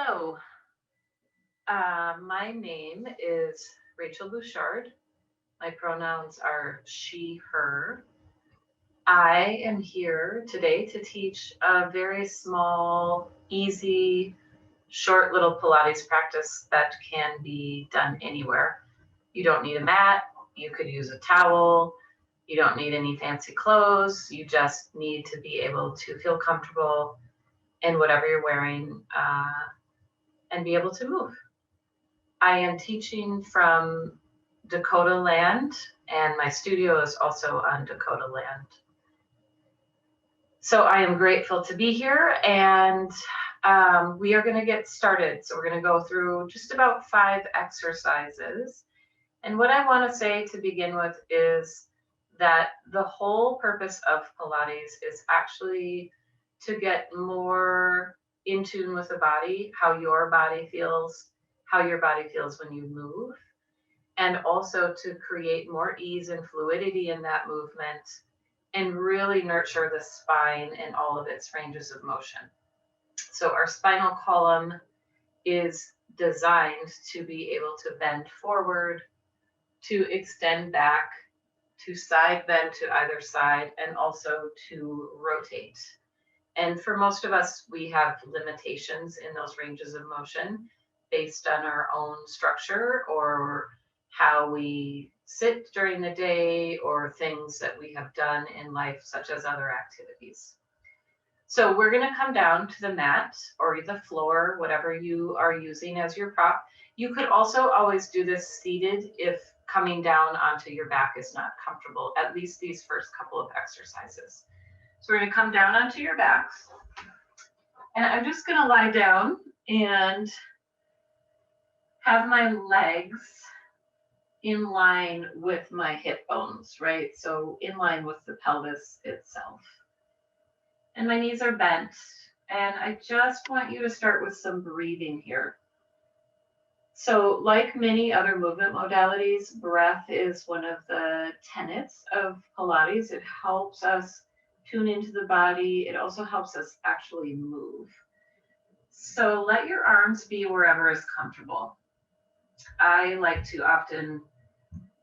Hello, my name is Rachel Bouchard. My pronouns are she, her. I am here today to teach a very small, easy, short little Pilates practice that can be done anywhere. You don't need a mat, you could use a towel, you don't need any fancy clothes, you just need to be able to feel comfortable in whatever you're wearing and be able to move. I am teaching from Dakota land, and my studio is also on Dakota land. So I am grateful to be here, and we are going to get started. So we're going to go through just about 5 exercises. And what I want to say to begin with is that the whole purpose of Pilates is actually to get more in tune with the body, how your body feels when you move, and also to create more ease and fluidity in that movement and really nurture the spine in all of its ranges of motion. So our spinal column is designed to be able to bend forward, to extend back, to side bend to either side, and also to rotate. And for most of us, we have limitations in those ranges of motion based on our own structure or how we sit during the day or things that we have done in life, such as other activities. So we're going to come down to the mat or the floor, whatever you are using as your prop. You could also always do this seated if coming down onto your back is not comfortable, at least these first couple of exercises. So we're going to come down onto your backs, and I'm just going to lie down and have my legs in line with my hip bones, right? So in line with the pelvis itself. And my knees are bent, and I just want you to start with some breathing here. So like many other movement modalities, breath is one of the tenets of Pilates. It helps us tune into the body. It also helps us actually move. So let your arms be wherever is comfortable. I like to often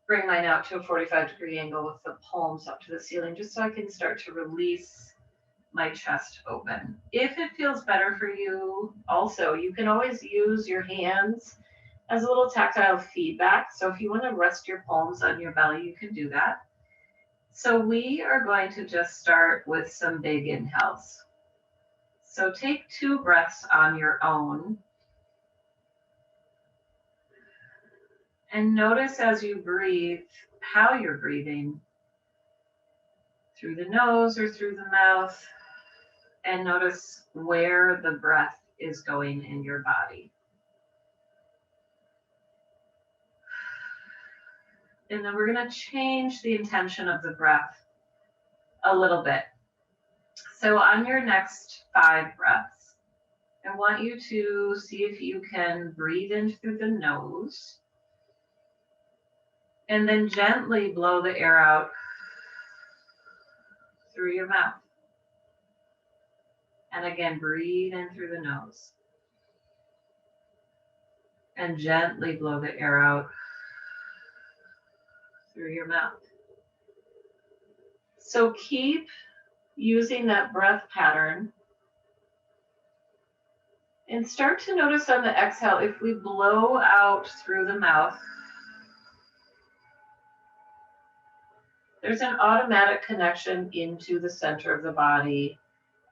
bring mine out to a 45-degree angle with the palms up to the ceiling, just so I can start to release my chest open. If it feels better for you, also, you can always use your hands as a little tactile feedback. So if you want to rest your palms on your belly, you can do that. So we are going to just start with some big inhales. So take 2 breaths on your own. And notice as you breathe, how you're breathing, through the nose or through the mouth, and notice where the breath is going in your body. And then we're going to change the intention of the breath a little bit. So on your next 5 breaths, I want you to see if you can breathe in through the nose and then gently blow the air out through your mouth. And again, breathe in through the nose and gently blow the air out through your mouth. So keep using that breath pattern and start to notice on the exhale, if we blow out through the mouth, there's an automatic connection into the center of the body,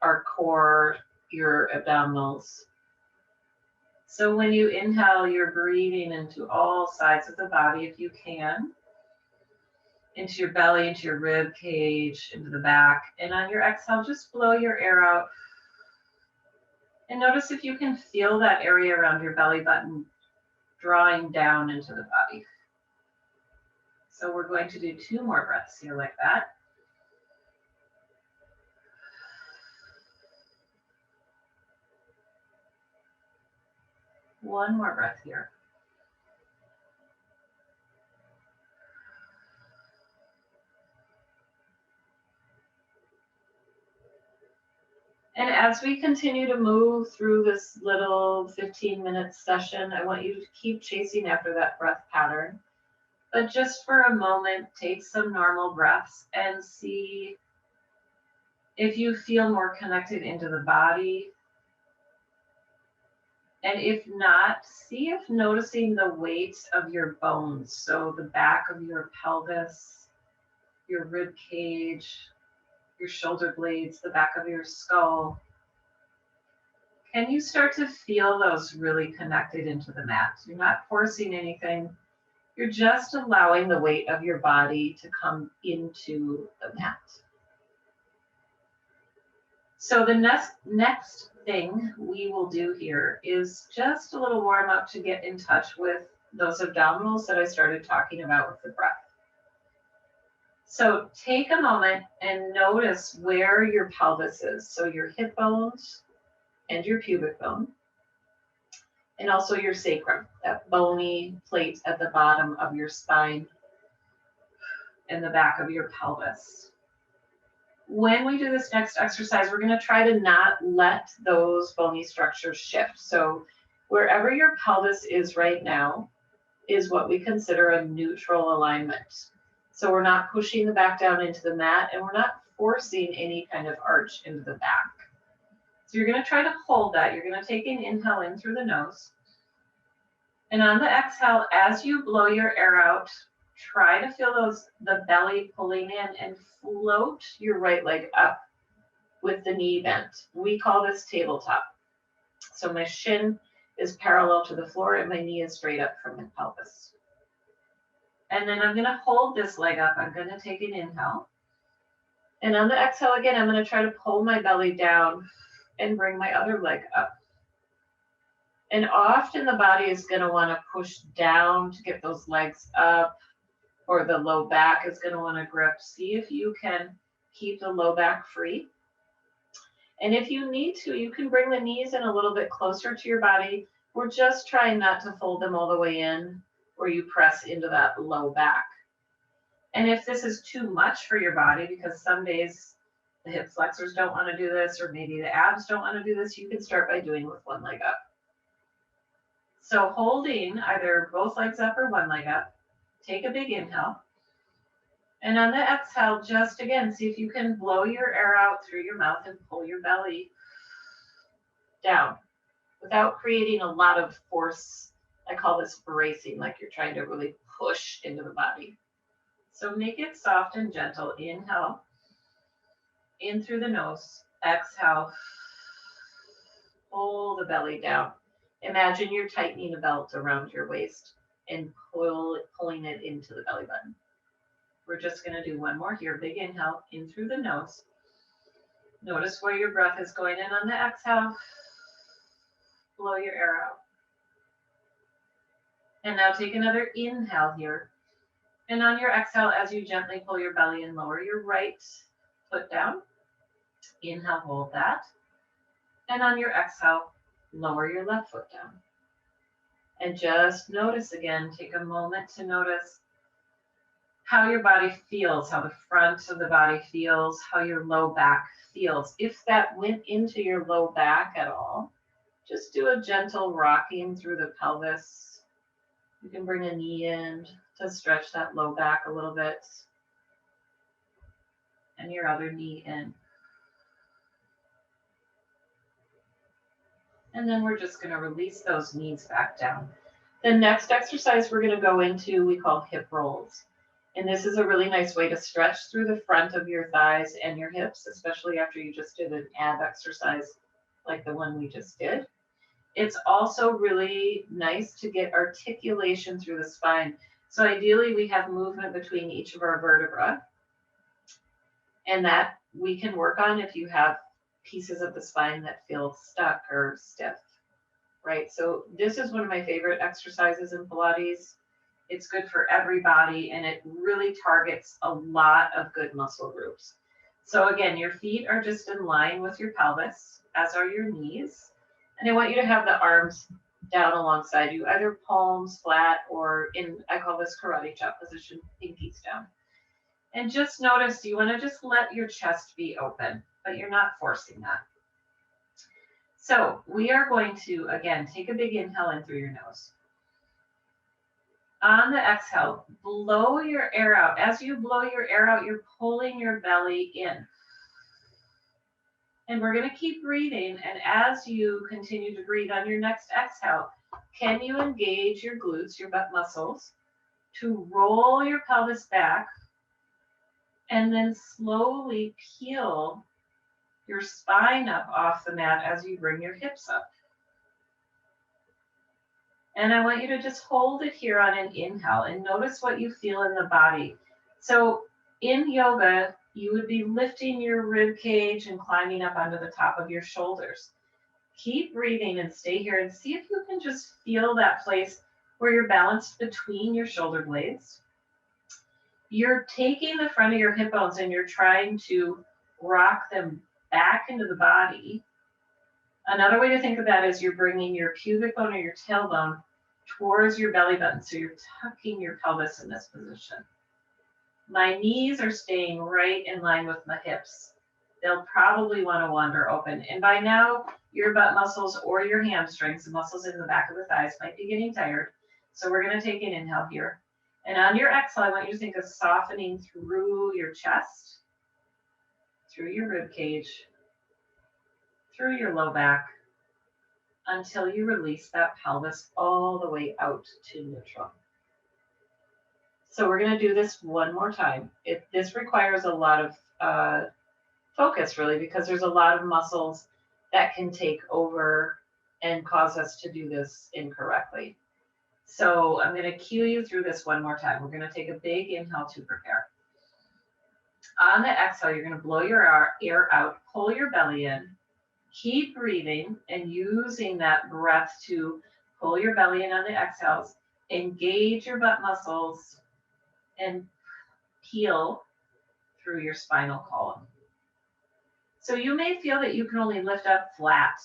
our core, your abdominals. So when you inhale, you're breathing into all sides of the body if you can, into your belly, into your rib cage, into the back. And on your exhale, just blow your air out. And notice if you can feel that area around your belly button drawing down into the body. So we're going to do 2 more breaths here like that. One more breath here. And as we continue to move through this little 15-minute session, I want you to keep chasing after that breath pattern. But just for a moment, take some normal breaths and see if you feel more connected into the body. And if not, see if noticing the weight of your bones, so the back of your pelvis, your rib cage, your shoulder blades, the back of your skull. Can you start to feel those really connected into the mat? You're not forcing anything. You're just allowing the weight of your body to come into the mat. So the next thing we will do here is just a little warm up to get in touch with those abdominals that I started talking about with the breath. So take a moment and notice where your pelvis is. So your hip bones and your pubic bone, and also your sacrum, that bony plate at the bottom of your spine and the back of your pelvis. When we do this next exercise, we're going to try to not let those bony structures shift. So wherever your pelvis is right now is what we consider a neutral alignment. So we're not pushing the back down into the mat, and we're not forcing any kind of arch into the back. So you're going to try to hold that. You're going to take an inhale in through the nose. And on the exhale, as you blow your air out, try to feel the belly pulling in and float your right leg up with the knee bent. We call this tabletop. So my shin is parallel to the floor and my knee is straight up from the pelvis. And then I'm going to hold this leg up. I'm going to take an inhale. And on the exhale again, I'm going to try to pull my belly down and bring my other leg up. And often the body is going to want to push down to get those legs up, or the low back is going to want to grip. See if you can keep the low back free. And if you need to, you can bring the knees in a little bit closer to your body. We're just trying not to fold them all the way in, where you press into that low back. And if this is too much for your body, because some days the hip flexors don't want to do this, or maybe the abs don't want to do this, you can start by doing with one leg up. So holding either both legs up or one leg up, take a big inhale. And on the exhale, just again, see if you can blow your air out through your mouth and pull your belly down without creating a lot of force. I call this bracing, like you're trying to really push into the body. So make it soft and gentle. Inhale, in through the nose. Exhale, pull the belly down. Imagine you're tightening a belt around your waist and pulling it into the belly button. We're just going to do one more here. Big inhale, in through the nose. Notice where your breath is going in on the exhale. Blow your air out. And now take another inhale here. And on your exhale, as you gently pull your belly and lower your right foot down. Inhale, hold that. And on your exhale, lower your left foot down. And just notice again, take a moment to notice how your body feels, how the front of the body feels, how your low back feels. If that went into your low back at all, just do a gentle rocking through the pelvis. You can bring a knee in to stretch that low back a little bit. And your other knee in. And then we're just going to release those knees back down. The next exercise we're going to go into, we call hip rolls. And this is a really nice way to stretch through the front of your thighs and your hips, especially after you just did an ab exercise like the one we just did. It's also really nice to get articulation through the spine. So ideally we have movement between each of our vertebrae. And that we can work on if you have pieces of the spine that feel stuck or stiff, right? So this is one of my favorite exercises in Pilates. It's good for everybody, and it really targets a lot of good muscle groups. So again, your feet are just in line with your pelvis, as are your knees. And I want you to have the arms down alongside you, either palms flat or in, I call this karate chop position, pinkies down. And just notice, you want to just let your chest be open, but you're not forcing that. So we are going to, again, take a big inhale in through your nose. On the exhale, blow your air out. As you blow your air out, you're pulling your belly in. And we're going to keep breathing. And as you continue to breathe on your next exhale, can you engage your glutes, your butt muscles, to roll your pelvis back and then slowly peel your spine up off the mat as you bring your hips up. And I want you to just hold it here on an inhale and notice what you feel in the body. So in yoga, you would be lifting your rib cage and climbing up onto the top of your shoulders. Keep breathing and stay here and see if you can just feel that place where you're balanced between your shoulder blades. You're taking the front of your hip bones and you're trying to rock them back into the body. Another way to think of that is you're bringing your pubic bone or your tailbone towards your belly button. So you're tucking your pelvis in this position. My knees are staying right in line with my hips. They'll probably want to wander open. And by now, your butt muscles or your hamstrings, the muscles in the back of the thighs, might be getting tired. So we're going to take an inhale here. And on your exhale, I want you to think of softening through your chest, through your rib cage, through your low back, until you release that pelvis all the way out to neutral. So we're going to do this one more time. This requires a lot of focus, really, because there's a lot of muscles that can take over and cause us to do this incorrectly. So I'm going to cue you through this one more time. We're going to take a big inhale to prepare. On the exhale, you're going to blow your air out, pull your belly in, keep breathing and using that breath to pull your belly in on the exhales, engage your butt muscles, and peel through your spinal column. So you may feel that you can only lift up flat.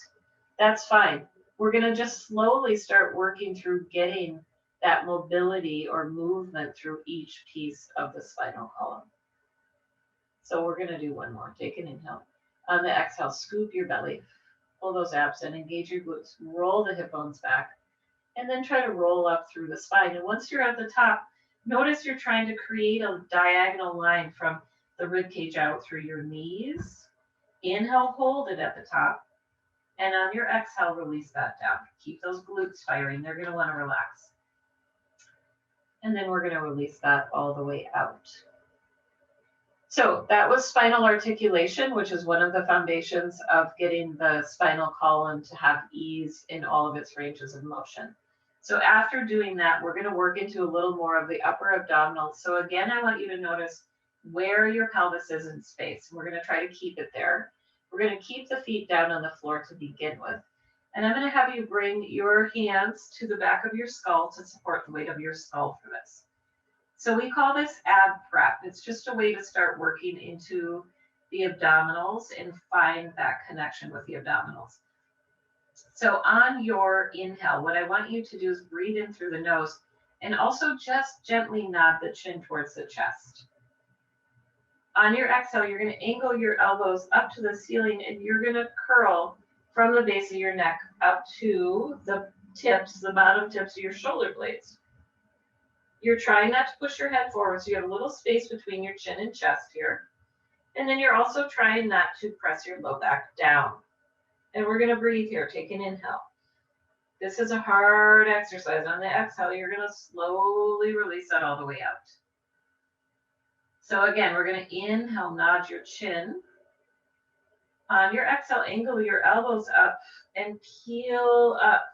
That's fine. We're going to just slowly start working through getting that mobility or movement through each piece of the spinal column. So we're going to do one more. Take an inhale. On the exhale, scoop your belly, pull those abs in, engage your glutes, roll the hip bones back, and then try to roll up through the spine. And once you're at the top, notice you're trying to create a diagonal line from the rib cage out through your knees. Inhale, hold it at the top. And on your exhale, release that down. Keep those glutes firing. They're going to want to relax. And then we're going to release that all the way out. So that was spinal articulation, which is one of the foundations of getting the spinal column to have ease in all of its ranges of motion. So after doing that, we're going to work into a little more of the upper abdominals. So again, I want you to notice where your pelvis is in space. We're going to try to keep it there. We're going to keep the feet down on the floor to begin with. And I'm going to have you bring your hands to the back of your skull to support the weight of your skull for this. So we call this ab prep. It's just a way to start working into the abdominals and find that connection with the abdominals. So on your inhale, what I want you to do is breathe in through the nose and also just gently nod the chin towards the chest. On your exhale, you're going to angle your elbows up to the ceiling and you're going to curl from the base of your neck up to the tips, the bottom tips of your shoulder blades. You're trying not to push your head forward, so you have a little space between your chin and chest here. And then you're also trying not to press your low back down. And we're going to breathe here. Take an inhale. This is a hard exercise. On the exhale, you're going to slowly release that all the way out. So again, we're going to inhale, nod your chin. On your exhale, angle your elbows up and peel up.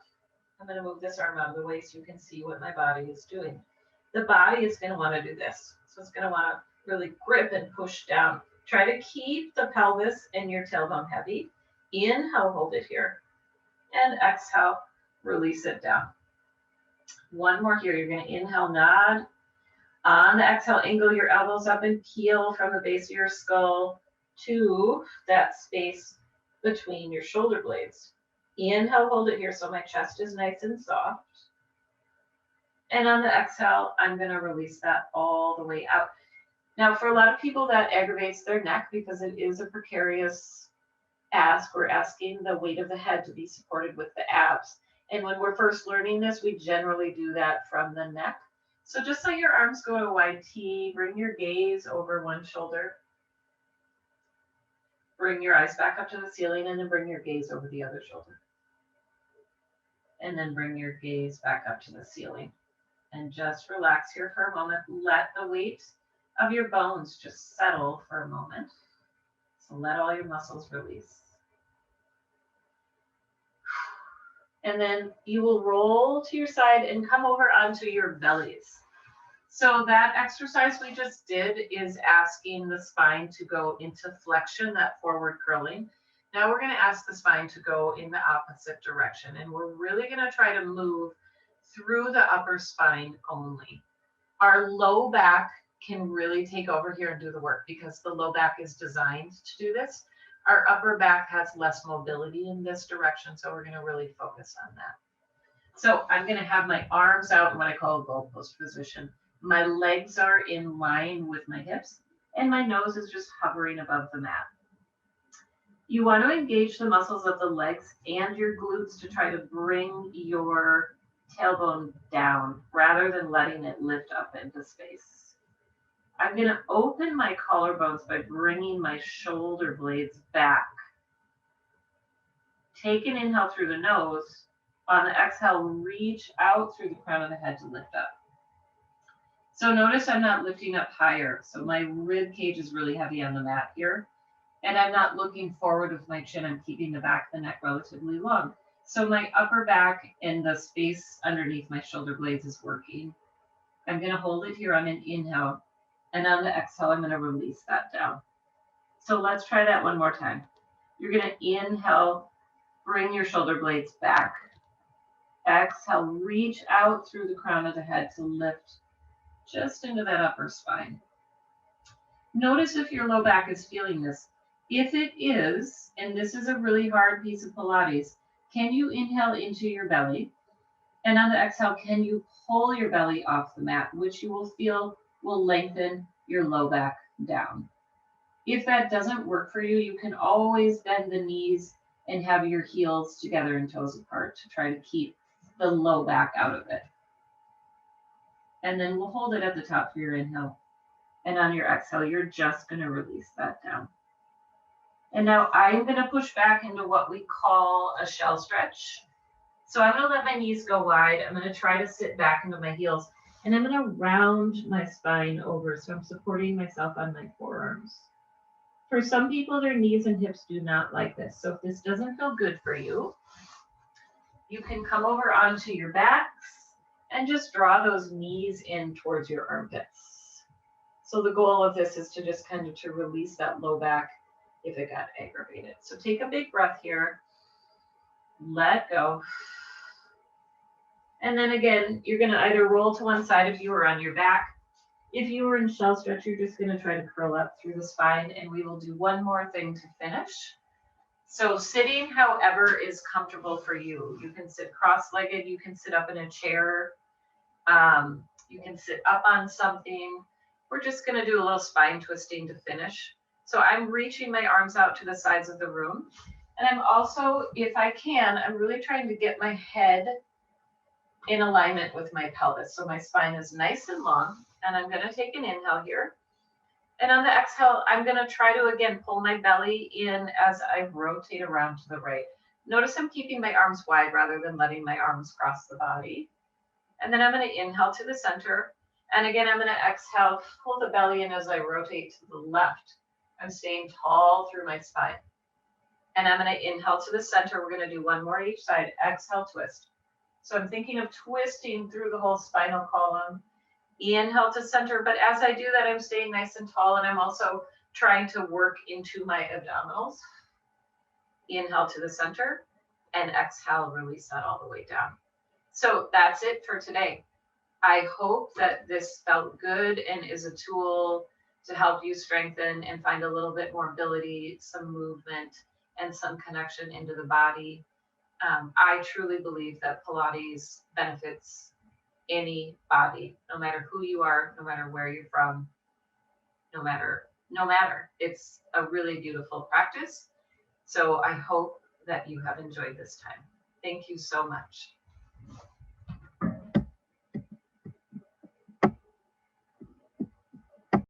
I'm going to move this arm out of the way so you can see what my body is doing. The body is going to want to do this. So it's going to want to really grip and push down. Try to keep the pelvis and your tailbone heavy. Inhale, hold it here. And exhale, release it down. One more here. You're going to inhale, nod. On the exhale, angle your elbows up and peel from the base of your skull to that space between your shoulder blades. Inhale, hold it here so my chest is nice and soft. And on the exhale, I'm going to release that all the way out. Now, for a lot of people, that aggravates their neck because it is a precarious we're asking the weight of the head to be supported with the abs. And when we're first learning this, we generally do that from the neck. So just let your arms go to a wide T, bring your gaze over one shoulder, bring your eyes back up to the ceiling, and then bring your gaze over the other shoulder. And then bring your gaze back up to the ceiling. And just relax here for a moment. Let the weight of your bones just settle for a moment. So let all your muscles release. And then you will roll to your side and come over onto your bellies. So that exercise we just did is asking the spine to go into flexion, that forward curling. Now we're going to ask the spine to go in the opposite direction. And we're really going to try to move through the upper spine only. Our low back can really take over here and do the work because the low back is designed to do this. Our upper back has less mobility in this direction, so we're going to really focus on that. So I'm going to have my arms out in what I call a goalpost position. My legs are in line with my hips, and my nose is just hovering above the mat. You want to engage the muscles of the legs and your glutes to try to bring your tailbone down rather than letting it lift up into space. I'm going to open my collarbones by bringing my shoulder blades back. Take an inhale through the nose. On the exhale, reach out through the crown of the head to lift up. So notice I'm not lifting up higher. So my rib cage is really heavy on the mat here. And I'm not looking forward with my chin. I'm keeping the back of the neck relatively long. So my upper back and the space underneath my shoulder blades is working. I'm going to hold it here on an inhale. And on the exhale, I'm going to release that down. So let's try that one more time. You're going to inhale, bring your shoulder blades back. Exhale, reach out through the crown of the head to lift just into that upper spine. Notice if your low back is feeling this. If it is, and this is a really hard piece of Pilates, can you inhale into your belly? And on the exhale, can you pull your belly off the mat, which you will feel will lengthen your low back down. If that doesn't work for you, you can always bend the knees and have your heels together and toes apart to try to keep the low back out of it. And then we'll hold it at the top for your inhale. And on your exhale, you're just going to release that down. And now I'm going to push back into what we call a shell stretch. So I'm going to let my knees go wide. I'm going to try to sit back into my heels. And I'm going to round my spine over. So I'm supporting myself on my forearms. For some people, their knees and hips do not like this. So if this doesn't feel good for you, you can come over onto your backs and just draw those knees in towards your armpits. So the goal of this is to just kind of to release that low back if it got aggravated. So take a big breath here. Let go. And then again, you're going to either roll to one side if you were on your back. If you were in shell stretch, you're just going to try to curl up through the spine, and we will do one more thing to finish. So sitting, however, is comfortable for you. You can sit cross-legged. You can sit up in a chair. You can sit up on something. We're just going to do a little spine twisting to finish. So I'm reaching my arms out to the sides of the room. And I'm also, if I can, I'm really trying to get my head in alignment with my pelvis. So my spine is nice and long. And I'm going to take an inhale here. And on the exhale, I'm going to try to, again, pull my belly in as I rotate around to the right. Notice I'm keeping my arms wide rather than letting my arms cross the body. And then I'm going to inhale to the center. And again, I'm going to exhale, pull the belly in as I rotate to the left. I'm staying tall through my spine. And I'm going to inhale to the center. We're going to do one more each side. Exhale, twist. So I'm thinking of twisting through the whole spinal column. Inhale to center, but as I do that, I'm staying nice and tall, and I'm also trying to work into my abdominals. Inhale to the center, and exhale, release that all the way down. So that's it for today. I hope that this felt good and is a tool to help you strengthen and find a little bit more ability, some movement, and some connection into the body. I truly believe that Pilates benefits anybody, no matter who you are, no matter where you're from, no matter. It's a really beautiful practice. So I hope that you have enjoyed this time. Thank you so much.